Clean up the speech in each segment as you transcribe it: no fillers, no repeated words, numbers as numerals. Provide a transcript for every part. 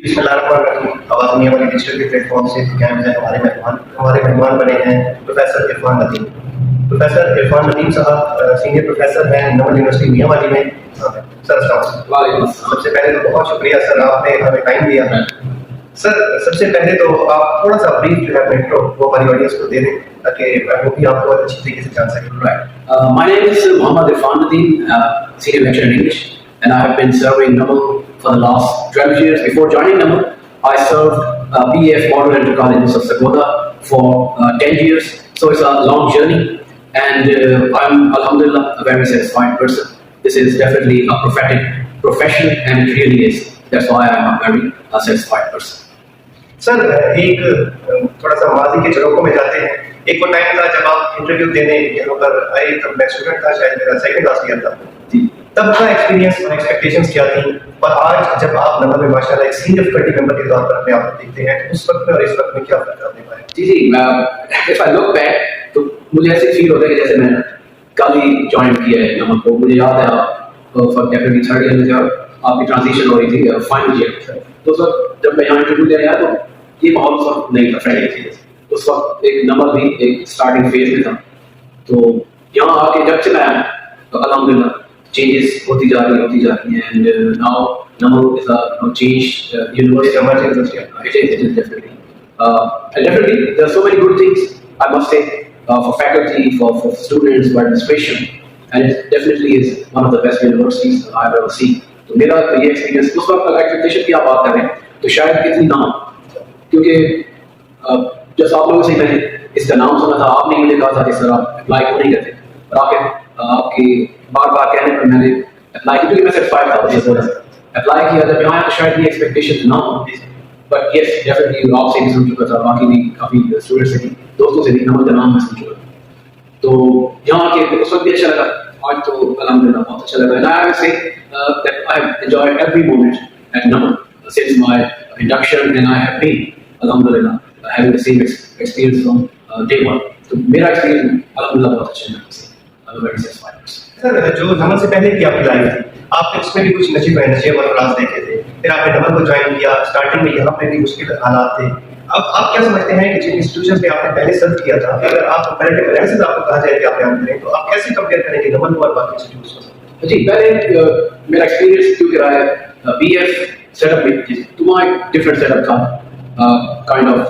आवाज़ मियाँ वाली डिजिटल के प्लेटफॉर्म से कैम है हमारे मेहमान बने हैं प्रोफेसर इरफान नदीम। प्रोफेसर इरफान नदीम साहब सीनियर प्रोफेसर हैं नमन यूनिवर्सिटी मियाँ वाली में। सर सबसे पहले तो बहुत शुक्रिया सर, आपने हमें टाइम दिया। सर सबसे पहले तो आप थोड़ा सा ब्रीफ जो है मेट्रो वो हमारी ऑडियंस को दे दें ताकि वो भी आपको बहुत अच्छी तरीके से जान सकें। My name is Muhammad Irfan Nadeem, senior lecturer in English, and I have been serving NAML for the last 12 years. Before joining NAML, I served BF Model Intercolleges of Sargodha for 10 years. So it's a long journey, and I'm Alhamdulillah a very satisfied person. This is definitely a prophetic profession, and it really is. That's why I'm a very satisfied person. Sir एक थोड़ा सा माजी के झरोकों में जाते हैं। एक वो टाइम था जब आप इंटरव्यू देने यहाँ पर आए, तब मैं स्टूडेंट था, शायद मेरा सेकंड क्लास ईयर था। तब का एक्सपीरियंस और एक्सपेक्टेशंस क्या थी, और आज जब आप नंबर में माशाल्लाह एक सीनियर फैकल्टी मेंबर के तौर पर अपने आप को देखते हैं, तो उस वक्त में और इस वक्त में क्या फर्क आपने पाया? जी, if I look back, तो मुझे ऐसे फील होता है कि जैसे मैं कल ही ज्वाइन किया है नंबर को। मुझे याद है आप फॉर डेफिनेटली थर्ड ईयर में जब आपकी ट्रांजिशन हो रही थी फाइनल ईयर, तो सर जब मैं यहाँ इंटरव्यू देने आया तो ये माहौल उस वक्त नहीं था, फ्रेंडली थी। उस वक्त एक नंबर भी एक स्टार्टिंग फेज में था। तो यहाँ आके जब से मैं तो अल्हम्दुलिल्लाह चेंजेस होती जा रही हैं, and now number is a change university. It is definitely definitely there are so many good things I must say for faculty, for students, for administration, and it definitely is one of the best universities I've ever seen. तो मेरा ये experience उस वक्त expectation की आप बात कर रहे हैं तो शायद इतनी ना, क्योंकि जैसा आप लोगों से मैंने इसका नाम सुना था, आपने मुझे कहा था कि सर आप अप्लाई क्यों नहीं करते, और आपकी बार बार कहने पर मैंने अप्लाई किया क्योंकि मैं सेटिस्फाइड था। अप्लाई किया जब यहाँ तो शायद ये एक्सपेक्टेशन ना हो, बट यस डेफिनेटली आपसे भी सुन चुका था, बाकी भी काफ़ी स्टूडेंट से भी, दोस्तों से भी नंबर का नाम मैं सुन चुका था। तो यहाँ के उस वक्त भी अच्छा लगा, आज तो अल्हम्दुलिल्लाह बहुत अच्छा लगा। And I would say that I have enjoyed every moment at NAML since my induction, and I have been alhamdulillah having the same experience from day one. तो मेरा एक्सपीरियंस अल्हम्दुलिल्लाह बहुत अच्छा है। I'm very satisfied. सर जो नमन से पहले की आपकी लाइफ थी, आपने उसमें भी कुछ नसीब और फराज देखे थे, फिर आपने नमन को ज्वाइन किया, स्टार्टिंग में यहाँ पे भी मुश्किल हालात थे। अब आप क्या समझते हैं कि जिन इंस्टीट्यूशंस में आपने पहले सर्व किया था, अगर आप कंपैरेटिव एनालिसिस आपको कहा जाए कि आप ध्यान करें, तो आप कैसे कंपेयर करेंगे नमन को और बाकी इंस्टीट्यूट्स को? जी, पहले मेरा एक्सपीरियंस क्योंकि रहा है बीएफ सेटअप में, तो वहाँ एक डिफरेंट सेटअप था, kind of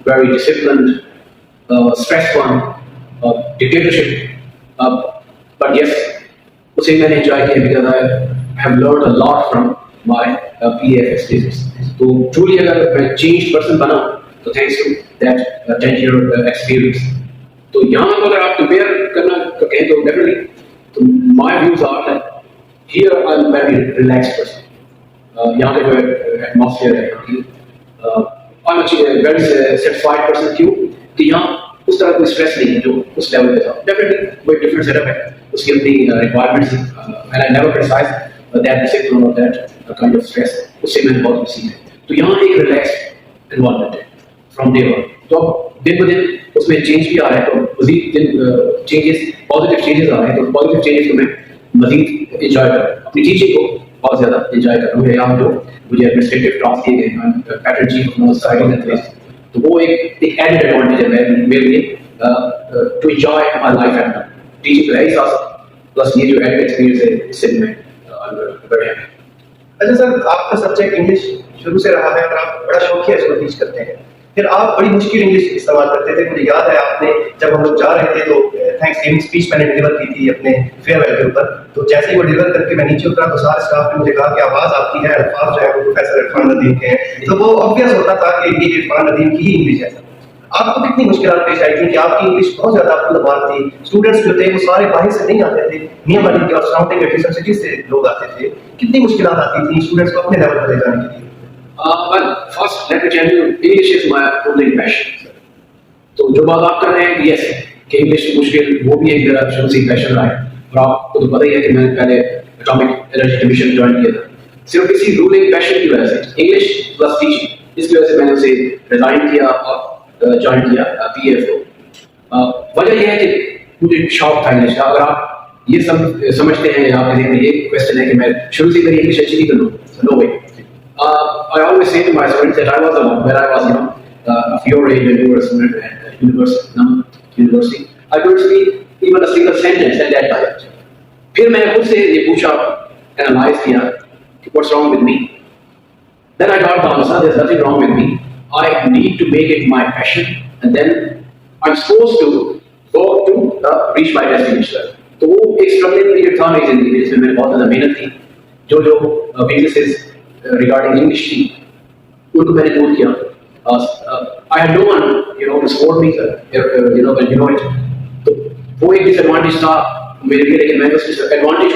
very disciplined, stress one, dictatorship, but yes उसे मैंने एंजॉय किया because I have learned a lot from my BF experience. तो ट्रूली अगर मैं चेंज पर्सन बना तो thanks to that 10 year experience. तो यहाँ पर अगर आप कंपेयर करना कहें तो डेफिनेटली तो my views are that here I am very relaxed person. यहाँ का जो एटमॉस्फेयर है I am very satisfied person. क्यों कि यहाँ उस तरह कोई स्ट्रेस नहीं है जो उस लेवल पे था। डेफिनेटली वो एक डिफरेंट सेटअप है, उसकी अपनी रिक्वायरमेंट्स थी, and I never criticise that discipline और दैट काइंड ऑफ स्ट्रेस, उससे मैंने बहुत कुछ सीखा है। तो यहाँ एक रिलैक्स्ड एनवायरनमेंट है फ्रॉम डे वन। तो अब दिन ब दिन उसमें चेंज भी आ रहा है, तो मजीद चेंजेस, पॉजिटिव चेंजेस आ रहे हैं, तो पॉजिटिव चेंजेस को मैं मजीद इंजॉय कर रहा हूँ, अपनी टीचिंग को बहुत ज़्यादा इंजॉय कर रहा हूँ। यहाँ जो मुझे एडमिनिस्ट्रेटिव टास्क दिए गए हैं, pattern chief of north side in place, तो वो एक एडेड एडवांटेज है मेरे लिए to enjoy my life at teaching तो है ही साथ, प्लस ये जो एडेड एक्सपीरियंस है इससे मैं वेरी हैप्पी। अच्छा सर, आपका सब्जेक्ट इंग्लिश शुरू से रहा है और आप बड़ा शौकिया इसको टीच करते हैं, फिर आप बड़ी मुश्किल इंग्लिश इस्तेमाल करते थे। मुझे याद है आपने जब हम लोग जा रहे थे तो थैंक्सगिविंग स्पीच मैंने डिलीवर की थी अपने फेयरवेल के ऊपर, तो जैसे ही वो डिलीवर करके मैं नीचे उतरा तो सारे स्टाफ ने मुझे कहा कि आवाज़ आपकी है, अल्फाज जो है वो प्रोफेसर इरफान नदीम के हैं। तो वो ऑब्वियस होता था कि ये इरफान नदीम की ही इंग्लिश है। आपको कितनी मुश्किलात पेश आई थी कि आपकी इंग्लिश बहुत ज़्यादा अफूल थी, स्टूडेंट्स जो थे वो सारे बाहर से नहीं आते थे, मियाँ वाली के और सराउंडिंग एडिशन सिटीज से लोग आते थे, कितनी मुश्किलात आती थी स्टूडेंट्स को अपने लेवल पर ले जाने के लिए? Well, first let me tell you, English is my only passion. तो जो बात आप कर रहे हैं, yes, कि इंग्लिश मुश्किल, वो भी एक मेरा शुरू से पैशन रहा है, और आपको तो पता ही है कि मैंने पहले एटॉमिक एनर्जी डिवीजन ज्वाइन किया था, सिर्फ इसी रूलिंग पैशन की वजह से, इंग्लिश प्लस टीचिंग, इसकी वजह से मैंने उसे रिजाइन किया और ज्वाइन किया पीएफ को। वजह यह है कि मुझे शौक था इंग्लिश का। अगर आप ये समझते हैं, आपके लिए ये क्वेश्चन है कि मैं शुरू से मेरी इंग्लिश अच्छी नहीं करूँ, no way. I always say to my students that I was the one when I was young, of your age when you were a student at university. I don't speak even a single sentence at that time. फिर मैंने खुद से ये पूछा, analyze किया कि what's wrong with me. Then I got the answer, there's nothing wrong with me. I need to make it my passion, and then I'm supposed to work to reach my destination. तो वो एक struggling period था मेरी जिंदगी में जिसमें मैंने बहुत ज़्यादा मेहनत की, जो वीकनेसेस रिगार्डिंग इंग्लिश थी उनको मैंने दूर किया. I had no one, to support me, when you know it. तो वो एक डिसएडवांटेज था मेरे लिए, लेकिन मैंने उस एडवांटेज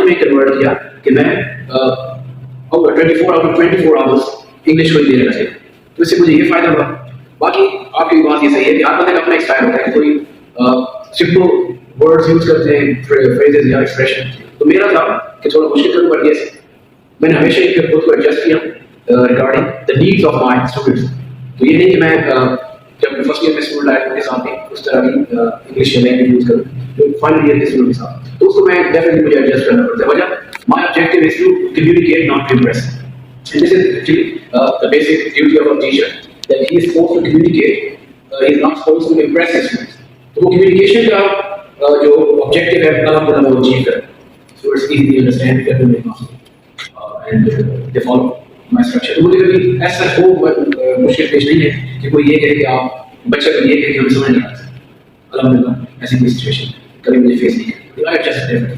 में कन्वर्ट किया कि मैं 24 out of 24 hours इंग्लिश को ही दे रहा चाहिए. तो इससे मुझे ये फायदा हुआ. बाकी आपकी बात ये सही है कि हर बंदे का अपना एक स्टाइल होता है, कोई सिंपल वर्ड्स यूज करते हैं, फ्रेजेस या एक्सप्रेशन. तो मेरा था कि थोड़ा मुश्किल करूँ, बट यस मैंने हमेशा ही खुद को एडजस्ट किया regarding the needs of my students. तो ये नहीं कि मैं जब फर्स्ट ईयर में स्टूडेंट आया उनके साथ में उस तरह की इंग्लिश लैंग्वेज यूज करूँ, तो फाइनल ईयर के स्टूडेंट के साथ तो उसको मैं डेफिनेटली मुझे एडजस्ट करना पड़ता है. वजह my objective is to communicate, not to impress. And this is actually the basic duty of a teacher, that he is supposed to communicate, he is not supposed to impress his students. तो वो communication का जो objective है अलहमदुलिल्लाह वो achieve करें. So it's easy to understand if everyone knows and they follow my structure. तो मुझे कभी ऐसा हो मुश्किल पेश नहीं है कि कोई ये कहे कि आप बच्चे को ये कहे कि हमें समझ नहीं आता. अलहमदुलिल्लाह ऐसी कोई सिचुएशन कभी मुझे फेस नहीं की. I just different.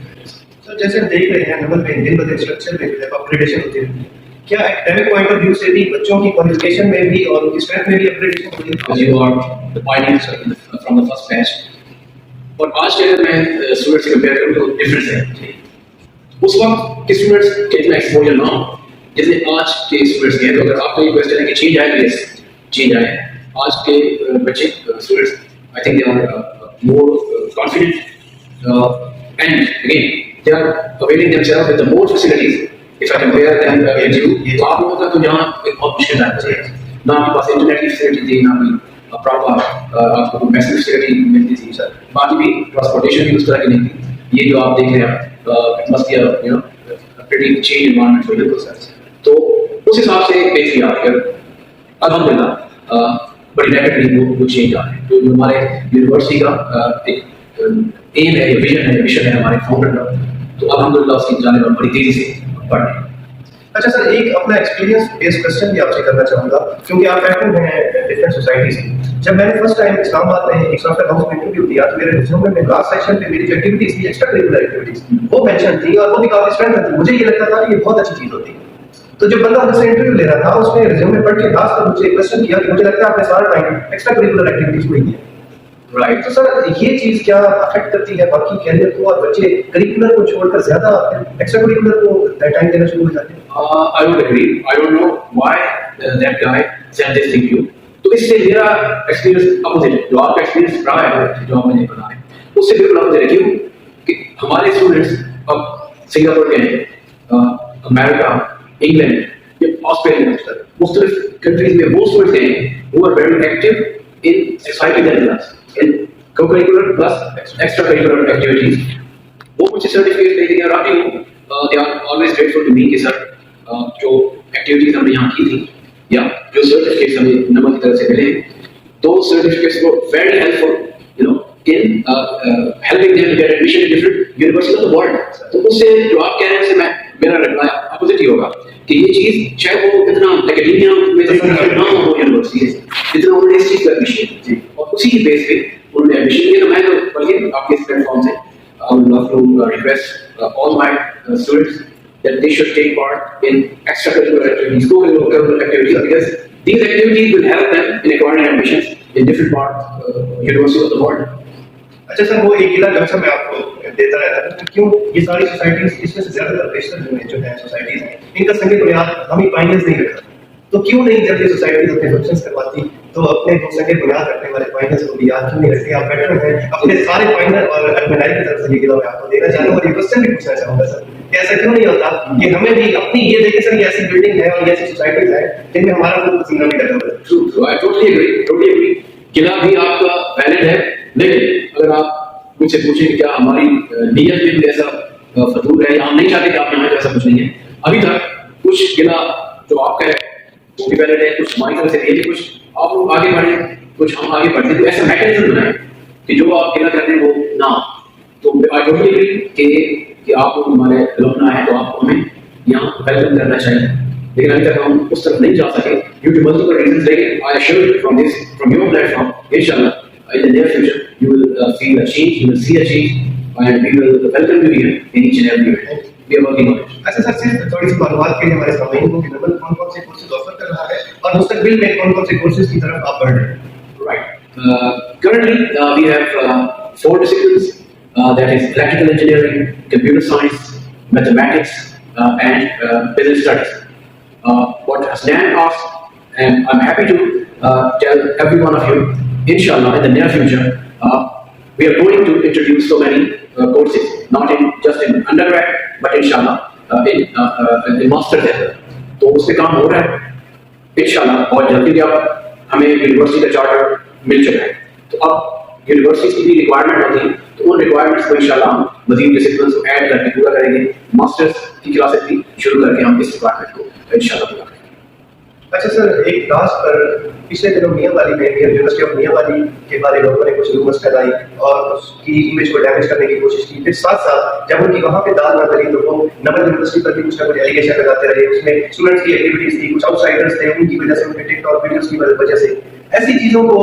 सर जैसे हम देख रहे हैं नंबर पे दिन ब दिन स्ट्रक्चर में जो है अपग्रेडेशन होती रहती है. क्या एकेडमिक पॉइंट ऑफ व्यू से भी बच्चों की क्वालिफिकेशन में भी और उनकी स्ट्रेंथ में भी अपग्रेडेशन होती है? You are the pioneers from the first batch. और आज के अगर मैं स्टूडेंट से कंपेयर करूँ तो डिफरेंस है. उस वक्त के स्टूडेंट्स के इतना एक्सपोजर ना हो जैसे आज के स्टूडेंट्स के. तो अगर आपका ये क्वेश्चन है कि चेंज आए, तो यस चेंज आए. आज के बच्चे students I think they are more confident and again they are availing themselves with the more facilities. If I compare them with you, तो आप लोगों का तो यहाँ एक बहुत मुश्किल टाइम है. ना आपके पास इंटरनेट की फैसिलिटी थी, ना भी प्रॉपर आपको कोई मैसेज फैसिलिटी मिलती थी. सर बाकी भी ट्रांसपोर्टेशन भी उस तरह की नहीं थी. ये जो आप देख रहे हैं it must be pretty change environment for you. तो उस हिसाब से देखिए आप अल्हम्दुलिल्लाह बड़ी रैपिडली वो चेंज आ रहे हैं. तो हमारे यूनिवर्सिटी का एक एम है, विजन है, मिशन है हमारे फाउंडर का. तो अल्हम्दुलिल्लाह उसकी जानिब बड़ी तेजी से. अच्छा सर, एक अपना एक्सपीरियंस बेस्ड क्वेश्चन भी आपसे करना चाहूँगा क्योंकि आप एक्टिव हैं डिफरेंट सोसाइटीज में. जब मैंने फर्स्ट टाइम इस्लामाबाद में एक सॉफ्टवेयर हाउस में इंटरव्यू दिया तो मेरे रिज्यूमे में लास्ट सेक्शन पे मेरी जो एक्टिविटीज थी, एक्स्ट्रा करिकुलर एक्टिविटीज वो मेंशन थी और वो भी काफी स्ट्रेंथ थी. मुझे ये लगता था कि ये बहुत अच्छी चीज होती है. तो जो बंदा मुझसे इंटरव्यू ले रहा था उसने रिज्यूमे पढ़ के लास्ट तक मुझे क्वेश्चन किया कि मुझे लगता है आपने सारा टाइम एक्स्ट्रा करिकुलर एक्टिविटीज में ही है. राइट. तो सर ये चीज क्या अफेक्ट करती है बाकी कैरियर को और बच्चे करिकुलर को छोड़कर ज्यादा एक्स्ट्रा करिकुलर को टाइम देना शुरू हो जाते हैं? I would agree. I don't know why that guy said this thing to you. तो इससे मेरा एक्सपीरियंस अपोजिट है. जो आपका एक्सपीरियंस रहा है जो आपने पढ़ा है उससे बिल्कुल अपोजिट है. क्यों कि हमारे स्टूडेंट्स अब सिंगापुर के हैं, अमेरिका, इंग्लैंड, ऑस्ट्रेलिया, मुख्तलिफ कंट्रीज में वो स्टूडेंट्स हैं who are very active in society than us in co-curricular plus extracurricular activities. वो मुझे सर्टिफिकेट दे दिया. और अभी they are always grateful to me कि सर जो एक्टिविटीज हमने यहाँ की थी या जो सर्टिफिकेट्स हमें नमक की तरफ से मिले, तो सर्टिफिकेट्स वो very helpful in helping them to get admission in different universities of the world. तो उससे जो आप कह रहे हैं उससे मेरा रिप्लाई अपोजिट ही होगा कि ये चीज चाहे वो इतना एकेडमिया में ना हो यूनिवर्सिटी जितना उन्होंने इस चीज का एडमिशन और उसी की बेस पे उन्होंने एडमिशन लिया. तो मैं तो बल्कि आपके इस प्लेटफॉर्म से I would love to request all my students that they should take part in extracurricular activities, co-curricular activities, because these activities will help them in acquiring admissions in different parts universities of the world. अच्छा sir, वो एक गिला लक्ष्य मैं आपको देता रहता है क्यों ये सारी सोसाइटीज इसमें से ज्यादातर पेशेंट जो है सोसाइटीज हैं इनका संगे बुनियाद हम ही पाइनियर्स नहीं रखा. तो क्यों नहीं जब ये सोसाइटीज अपने फंक्शंस करवाती तो अपने संगे बुनियाद रखने वाले पाइनियर्स को भी याद क्यों नहीं रखते? आप बेटर हैं अपने सारे पाइनियर और एडमिनाई की तरफ से ये गिला मैं आपको देना चाहूँगा. और ये क्वेश्चन भी पूछना चाहूँगा सर कि ऐसा क्यों नहीं होता कि हमें भी अपनी ये देखे सर ये ऐसी बिल्डिंग है और ये ऐसी सोसाइटीज है जिनमें हमारा कोई पसीना नहीं लगा हुआ है. True, I totally agree. गिला भी आपका वैलिड है, लेकिन अगर आप मुझसे पूछें कि क्या हमारी नीयत में भी ऐसा फतूर है या हम नहीं चाहते कि आप यहाँ ऐसा कुछ नहीं है, अभी तक कुछ गिला जो आपका है वो भी वैलिड है, कुछ हमारी तरफ से ये भी, कुछ आप लोग आगे बढ़े, कुछ हम आगे बढ़ते, तो ऐसा मैकेनिज्म बनाए कि जो आप कहना करते हैं वो ना। तो आई टोटली एग्री कि आप लोग हमारे अलुमना है, तो आपको हमें यहाँ वेलकम करना चाहिए, लेकिन अभी तक हम उस तरफ नहीं जा सके ड्यू टू मल्टीपल रीजंस। लेकिन I assure you from your platform, इंशाल्लाह in the near future you will feel a change, you will see a change, and we will welcome you here in each and every event. We are working on it. अच्छा sir, सिर्फ थोड़ी सी मालूमात के लिए हमारे सामने को कि नमल कौन-कौन से कोर्सेज ऑफर कर रहा है और मुस्तकबिल में कौन-कौन से कोर्सेज की तरफ आप बढ़ रहे हैं? Right. Currently, we have 4 disciplines. That is electrical engineering, computer science, mathematics, and business studies. What Hasnan asked, and I'm happy to tell every one of you, inshallah, in the near future, we are going to introduce so many courses, not just in undergrad, but inshallah in master level. तो उस पे काम हो रहा है इंशाल्लाह, और जल्दी भी आप हमें यूनिवर्सिटी का चार्टर मिल चुका है। तो अब यूनिवर्सिटी की भी रिक्वायरमेंट होती है, तो उन रिक्वायरमेंट्स को इंशाल्लाह हम मजीद डिसिप्लिन को ऐड करके पूरा करेंगे। मास्टर्स की क्लासेस भी शुरू करके हम इस रिक्वायरमेंट को इंशाल्लाह पूरा करेंगे। अच्छा सर, एक लास्ट पर पिछले दिनों मियांवाली में यूनिवर्सिटी ऑफ मियांवाली के बारे में लोगों ने कुछ रूमर्स फैलाई और उसकी इमेज को डैमेज करने की कोशिश की। फिर साथ साथ जब उनकी वहाँ पे दाद ना करी तो वो नमल यूनिवर्सिटी पर भी कुछ ना कुछ एलिगेशन लगाते रहे। उसमें स्टूडेंट्स की एक्टिविटीज थी, कुछ आउटसाइडर्स थे, उनकी वजह से, उनके टिकटॉक वीडियोस की वजह से। ऐसी चीजों को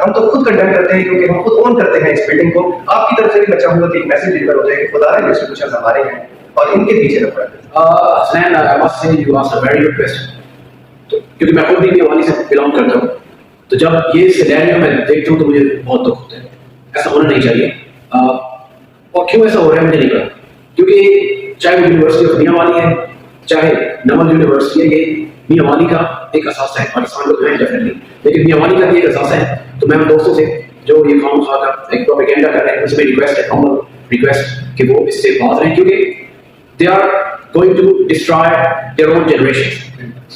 हम तो खुद कंडेम करते हैं क्योंकि हम खुद ओन करते हैं इस बिल्डिंग को। आपकी तरफ से भी मैं चाहूंगा कि एक मैसेज डिलीवर हो जाए कि खुदा है इंस्टीट्यूशन हमारे हैं और इनके पीछे न पड़े। Hasnan, I must say you asked a very good question. तो क्योंकि मैं खुद भी मियांवाली से बिलोंग करता हूँ, तो जब ये सिनेरियो मैं देखता हूँ तो मुझे बहुत दुख होता है। ऐसा होना नहीं चाहिए। और क्यों ऐसा हो रहा है मुझे नहीं पता, क्योंकि चाहे वो यूनिवर्सिटी ऑफ मियांवाली है, चाहे नमल यूनिवर्सिटी है, ये मियांवाली का एक असासा है। पाकिस्तान लोग हैं डेफिनेटली, लेकिन मियांवाली का भी एक असासा है। तो मैं उन दोस्तों से जो ये काम का एक प्रोपेगेंडा कर रहे हैं, उसमें रिक्वेस्ट है, हम्बल रिक्वेस्ट कि वो इससे बात रहे, क्योंकि they are going to destroy their own generation.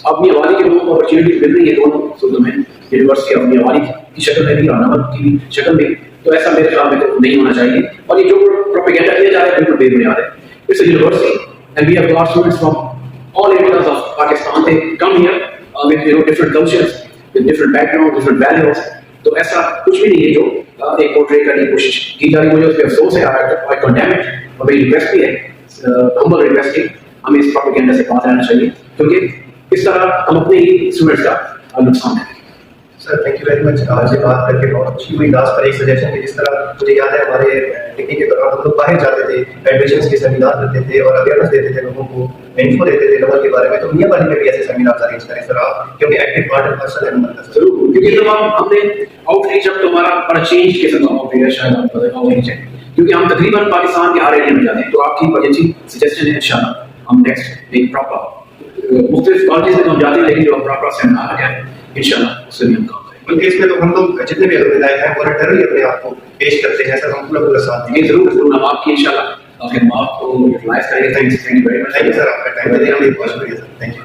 अब मियांवाली के लोगों को अपॉर्चुनिटी मिल रही है दोनों सूबों में, यूनिवर्सिटी ऑफ मियांवाली की शक्ल में भी और नमल की शक्ल में, तो ऐसा मेरे ख्याल में तो नहीं होना चाहिए। और ये जो प्रोपेगेंडा किया जा रहा है बिल्कुल बेबुनियाद है। It's a university and we have got students from all areas of Pakistan. They come here with different cultures, with different backgrounds, different values. तो ऐसा कुछ भी नहीं है जो एक पोर्ट्रे करने की कोशिश की जा रही है। मुझे उस पर अफसोस है, आई कंडेम इट, और मेरी रिक्वेस्ट भी है, हम्बल रिक्वेस्ट है, हमें इस प्रोपेगेंडा से बात रहना चाहिए, क्योंकि इस तरह हम अपने ही स्टूडेंट्स का नुकसान करेंगे। Sir thank you very much, आज ये बात करके बहुत अच्छी हुई। लास्ट पर एक सजेशन कि जिस तरह मुझे याद है हमारे डिग्री के दौरान हम लोग बाहर जाते थे, एडमिशंस के सेमिनार करते थे और अवेयरनेस देते थे लोगों को, इन्फो देते थे नमल के बारे में। तो मियांवाली में भी ऐसे सेमिनार अरेंज करें सर आप, क्योंकि एक्टिव पार्ट पर्सन है नमल का सर। जरूर, क्योंकि जब हमने आउटरीच, अब तो हमारा बड़ा चेंज के साथ आउटरीच है, शायद आपको पता होगा नहीं, क्योंकि हम तकरीबन पाकिस्तान के हर एरिया में जाते हैं। तो आपकी बड़ी अच्छी सजेशन है, इंशाल्लाह हम नेक्स्ट एक प्रॉपर मुख्तलिफ कॉलेजेस में हम जाते हैं, लेकिन जो प्रॉपर सेमिनार है इंशाल्लाह उससे भी हम काम करेंगे। उनके इसमें तो हम लोग जितने भी अलग हैं वॉलंटरी अपने आप को पेश करते हैं सर, हम पूरा साथ देंगे। जरूर हम आपकी इंशाल्लाह आपके बात को यूटिलाइज करेंगे। Thank you very much. Thank you sir, आपका टाइम देने के लिए बहुत शुक्रिया सर, थैंक यू।